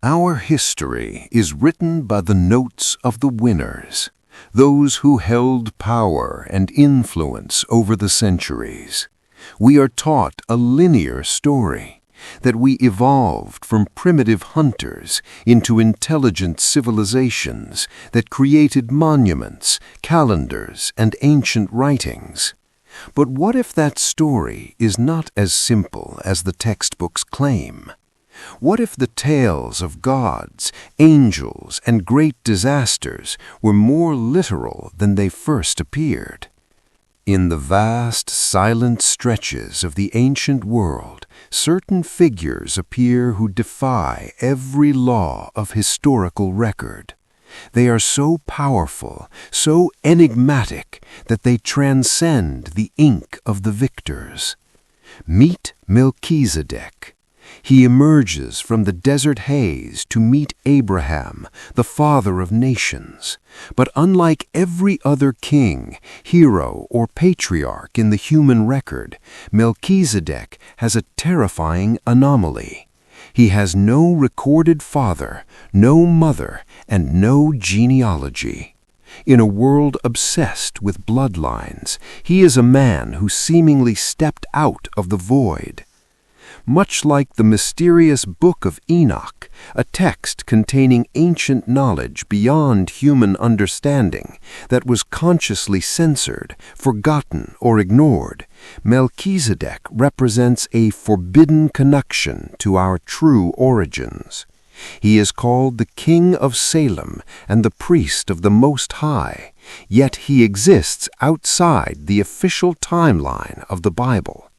Our history is written by the notes of the winners, those who held power and influence over the centuries. We are taught a linear story, that we evolved from primitive hunters into intelligent civilizations that created monuments, calendars, and ancient writings. But what if that story is not as simple as the textbooks claim? What if the tales of gods, angels, and great disasters were more literal than they first appeared? In the vast, silent stretches of the ancient world, certain figures appear who defy every law of historical record. They are so powerful, so enigmatic, that they transcend the ink of the victors. Meet Melchizedek. He emerges from the desert haze to meet Abraham, the father of nations. But unlike every other king, hero, or patriarch in the human record, Melchizedek has a terrifying anomaly. He has no recorded father, no mother, and no genealogy. In a world obsessed with bloodlines, he is a man who seemingly stepped out of the void. Much like the mysterious Book of Enoch, a text containing ancient knowledge beyond human understanding that was consciously censored, forgotten, or ignored, Melchizedek represents a forbidden connection to our true origins. He is called the King of Salem and the priest of the Most High, yet he exists outside the official timeline of the Bible.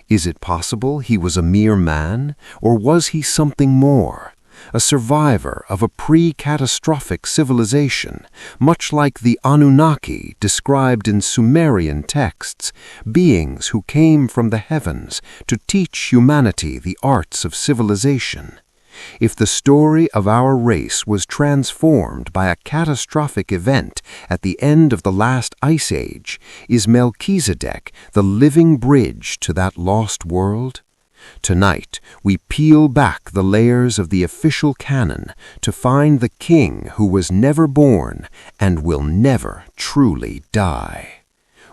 Is it possible he was a mere man, or was he something more? A survivor of a pre-catastrophic civilization, much like the Anunnaki described in Sumerian texts, beings who came from the heavens to teach humanity the arts of civilization. If the story of our race was transformed by a catastrophic event at the end of the last ice age, is Melchizedek the living bridge to that lost world? Tonight, we peel back the layers of the official canon to find the king who was never born and will never truly die.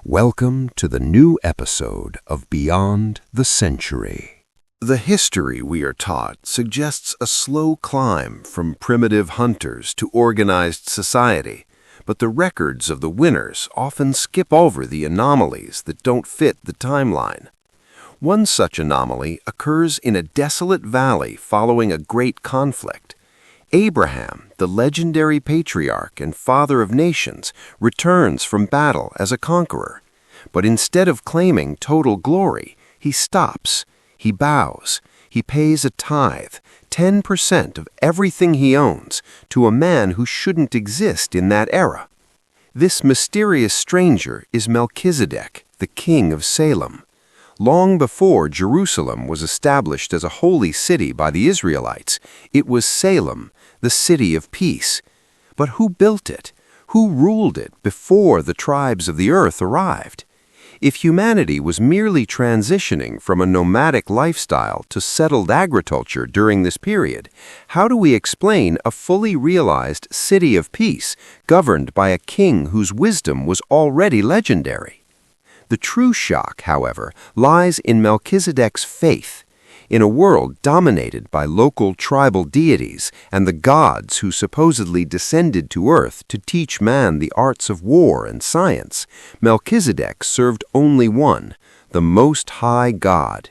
Welcome to the new episode of Beyond the Century. The history we are taught suggests a slow climb from primitive hunters to organized society, but the records of the winners often skip over the anomalies that don't fit the timeline. One such anomaly occurs in a desolate valley following a great conflict. Abraham, the legendary patriarch and father of nations, returns from battle as a conqueror. But instead of claiming total glory, he stops. He bows. He pays a tithe, 10% of everything he owns, to a man who shouldn't exist in that era. This mysterious stranger is Melchizedek, the king of Salem. Long before Jerusalem was established as a holy city by the Israelites, it was Salem, the city of peace. But who built it? Who ruled it before the tribes of the earth arrived? If humanity was merely transitioning from a nomadic lifestyle to settled agriculture during this period, how do we explain a fully realized city of peace governed by a king whose wisdom was already legendary? The true shock, however, lies in Melchizedek's faith. In a world dominated by local tribal deities and the gods who supposedly descended to earth to teach man the arts of war and science, Melchizedek served only one, the Most High God.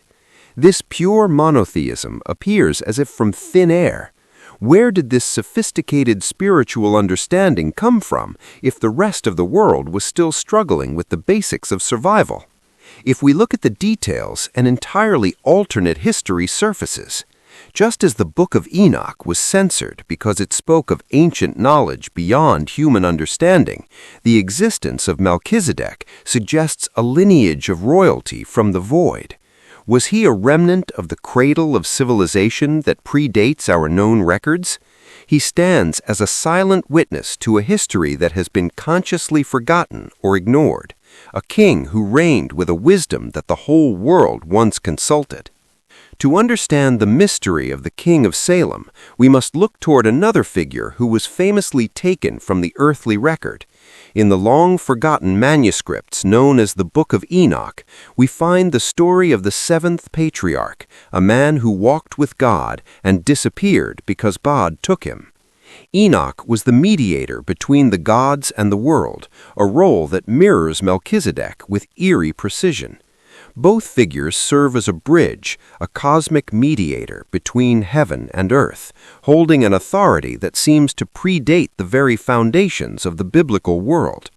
This pure monotheism appears as if from thin air. Where did this sophisticated spiritual understanding come from if the rest of the world was still struggling with the basics of survival? If we look at the details, an entirely alternate history surfaces. Just as the Book of Enoch was censored because it spoke of ancient knowledge beyond human understanding, the existence of Melchizedek suggests a lineage of royalty from the void. Was he a remnant of the cradle of civilization that predates our known records? He stands as a silent witness to a history that has been consciously forgotten or ignored. A king who reigned with a wisdom that the whole world once consulted. To understand the mystery of the king of Salem, we must look toward another figure who was famously taken from the earthly record. In the long-forgotten manuscripts known as the Book of Enoch, we find the story of the seventh patriarch, a man who walked with God and disappeared because God took him. Enoch was the mediator between the gods and the world, a role that mirrors Melchizedek with eerie precision. Both figures serve as a bridge, a cosmic mediator between heaven and earth, holding an authority that seems to predate the very foundations of the biblical world.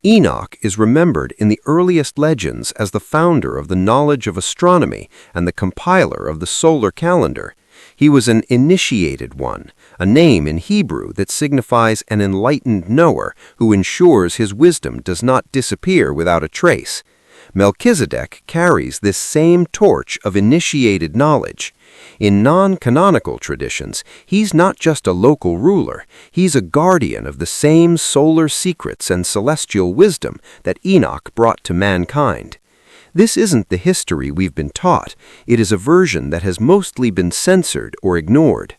Enoch is remembered in the earliest legends as the founder of the knowledge of astronomy and the compiler of the solar calendar. He was an initiated one, a name in Hebrew that signifies an enlightened knower who ensures his wisdom does not disappear without a trace. Melchizedek carries this same torch of initiated knowledge. In non-canonical traditions, he's not just a local ruler, he's a guardian of the same solar secrets and celestial wisdom that Enoch brought to mankind. This isn't the history we've been taught, it is a version that has mostly been censored or ignored.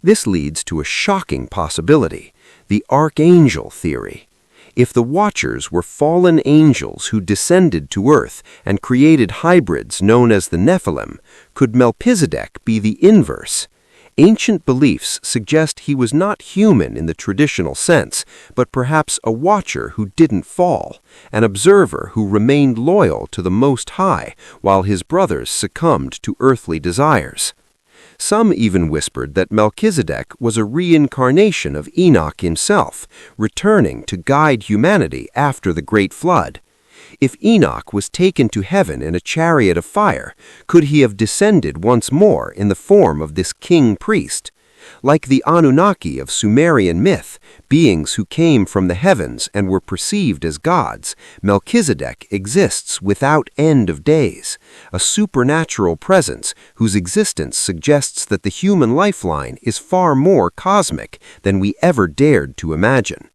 This leads to a shocking possibility, the archangel theory. If the Watchers were fallen angels who descended to earth and created hybrids known as the Nephilim, could Melchizedek be the inverse? Ancient beliefs suggest he was not human in the traditional sense, but perhaps a watcher who didn't fall, an observer who remained loyal to the Most High while his brothers succumbed to earthly desires. Some even whispered that Melchizedek was a reincarnation of Enoch himself, returning to guide humanity after the Great Flood. If Enoch was taken to heaven in a chariot of fire, could he have descended once more in the form of this king-priest? Like the Anunnaki of Sumerian myth, beings who came from the heavens and were perceived as gods, Melchizedek exists without end of days, a supernatural presence whose existence suggests that the human lifeline is far more cosmic than we ever dared to imagine.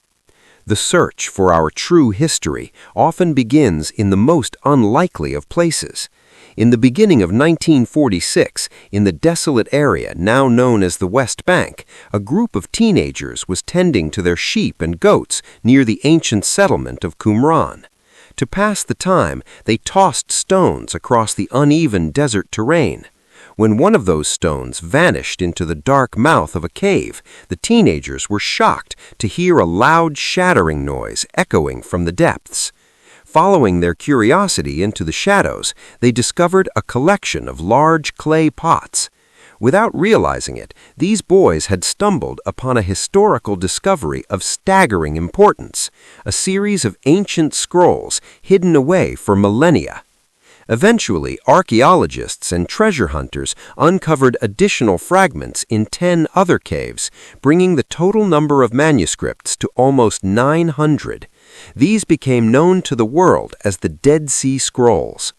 The search for our true history often begins in the most unlikely of places. In the beginning of 1946, in the desolate area now known as the West Bank, a group of teenagers was tending to their sheep and goats near the ancient settlement of Qumran. To pass the time, they tossed stones across the uneven desert terrain. When one of those stones vanished into the dark mouth of a cave, the teenagers were shocked to hear a loud shattering noise echoing from the depths. Following their curiosity into the shadows, they discovered a collection of large clay pots. Without realizing it, these boys had stumbled upon a historical discovery of staggering importance, a series of ancient scrolls hidden away for millennia. Eventually, archaeologists and treasure hunters uncovered additional fragments in 10 other caves, bringing the total number of manuscripts to almost 900. These became known to the world as the Dead Sea Scrolls.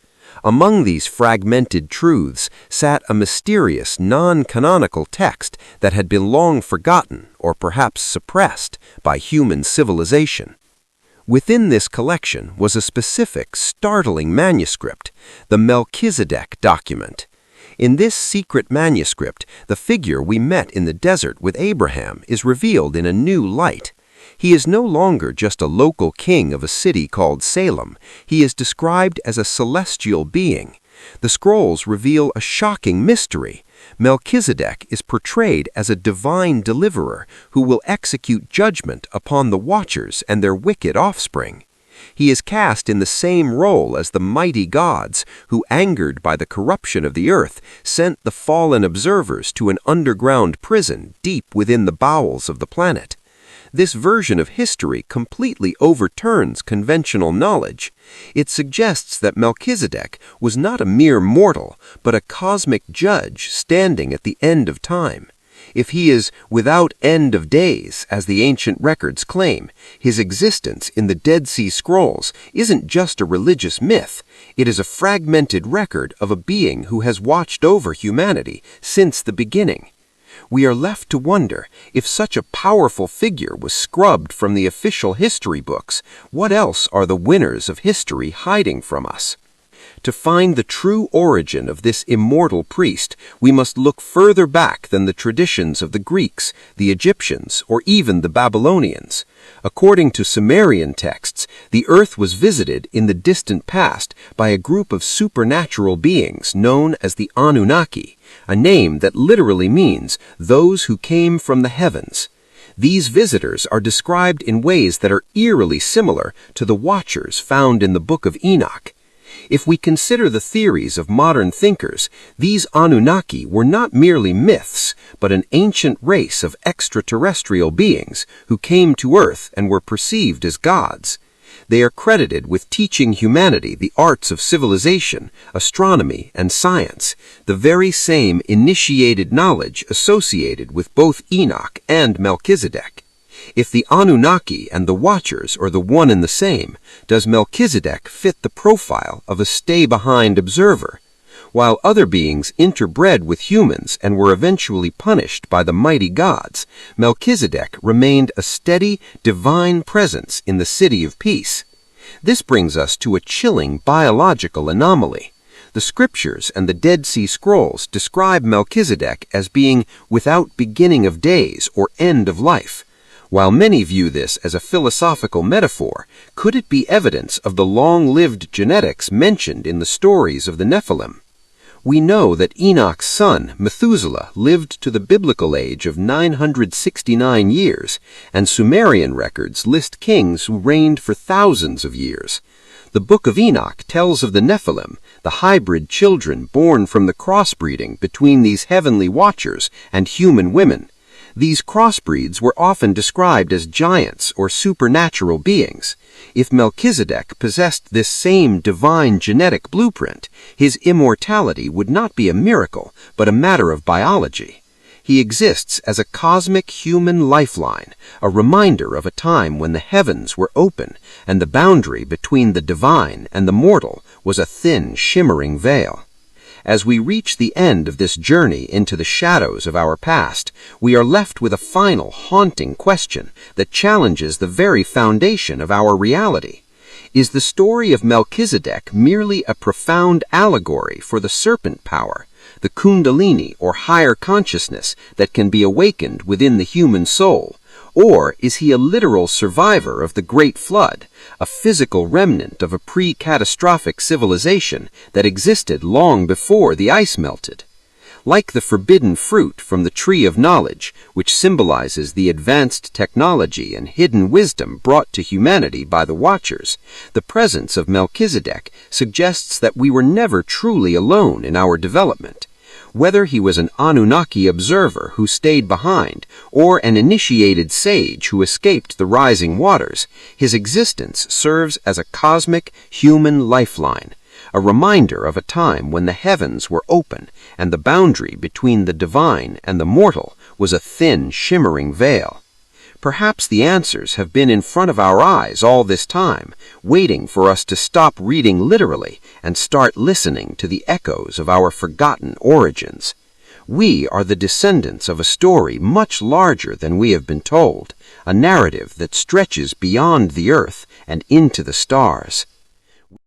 Among these fragmented truths sat a mysterious, non-canonical text that had been long forgotten or perhaps suppressed by human civilization. Within this collection was a specific, startling manuscript, the Melchizedek document. In this secret manuscript, the figure we met in the desert with Abraham is revealed in a new light. He is no longer just a local king of a city called Salem. He is described as a celestial being. The scrolls reveal a shocking mystery. Melchizedek is portrayed as a divine deliverer who will execute judgment upon the Watchers and their wicked offspring. He is cast in the same role as the mighty gods who, angered by the corruption of the earth, sent the fallen observers to an underground prison deep within the bowels of the planet. This version of history completely overturns conventional knowledge. It suggests that Melchizedek was not a mere mortal, but a cosmic judge standing at the end of time. If he is without end of days, as the ancient records claim, his existence in the Dead Sea Scrolls isn't just a religious myth. It is a fragmented record of a being who has watched over humanity since the beginning. We are left to wonder, if such a powerful figure was scrubbed from the official history books, what else are the winners of history hiding from us? To find the true origin of this immortal priest, we must look further back than the traditions of the Greeks, the Egyptians, or even the Babylonians. According to Sumerian texts, the earth was visited in the distant past by a group of supernatural beings known as the Anunnaki, a name that literally means those who came from the heavens. These visitors are described in ways that are eerily similar to the Watchers found in the Book of Enoch. If we consider the theories of modern thinkers, these Anunnaki were not merely myths, but an ancient race of extraterrestrial beings who came to Earth and were perceived as gods. They are credited with teaching humanity the arts of civilization, astronomy, and science, the very same initiated knowledge associated with both Enoch and Melchizedek. If the Anunnaki and the Watchers are the one and the same, does Melchizedek fit the profile of a stay-behind observer? While other beings interbred with humans and were eventually punished by the mighty gods, Melchizedek remained a steady, divine presence in the city of peace. This brings us to a chilling biological anomaly. The Scriptures and the Dead Sea Scrolls describe Melchizedek as being without beginning of days or end of life. While many view this as a philosophical metaphor, could it be evidence of the long-lived genetics mentioned in the stories of the Nephilim? We know that Enoch's son, Methuselah, lived to the biblical age of 969 years, and Sumerian records list kings who reigned for thousands of years. The Book of Enoch tells of the Nephilim, the hybrid children born from the crossbreeding between these heavenly watchers and human women. These crossbreeds were often described as giants or supernatural beings. If Melchizedek possessed this same divine genetic blueprint, his immortality would not be a miracle, but a matter of biology. He exists as a cosmic human lifeline, a reminder of a time when the heavens were open and the boundary between the divine and the mortal was a thin, shimmering veil. As we reach the end of this journey into the shadows of our past, we are left with a final haunting question that challenges the very foundation of our reality. Is the story of Melchizedek merely a profound allegory for the serpent power, the kundalini or higher consciousness that can be awakened within the human soul? Or is he a literal survivor of the Great Flood, a physical remnant of a pre-catastrophic civilization that existed long before the ice melted? Like the forbidden fruit from the tree of knowledge, which symbolizes the advanced technology and hidden wisdom brought to humanity by the Watchers, the presence of Melchizedek suggests that we were never truly alone in our development. Whether he was an Anunnaki observer who stayed behind, or an initiated sage who escaped the rising waters, his existence serves as a cosmic, human lifeline, a reminder of a time when the heavens were open and the boundary between the divine and the mortal was a thin, shimmering veil. Perhaps the answers have been in front of our eyes all this time, waiting for us to stop reading literally and start listening to the echoes of our forgotten origins. We are the descendants of a story much larger than we have been told, a narrative that stretches beyond the earth and into the stars.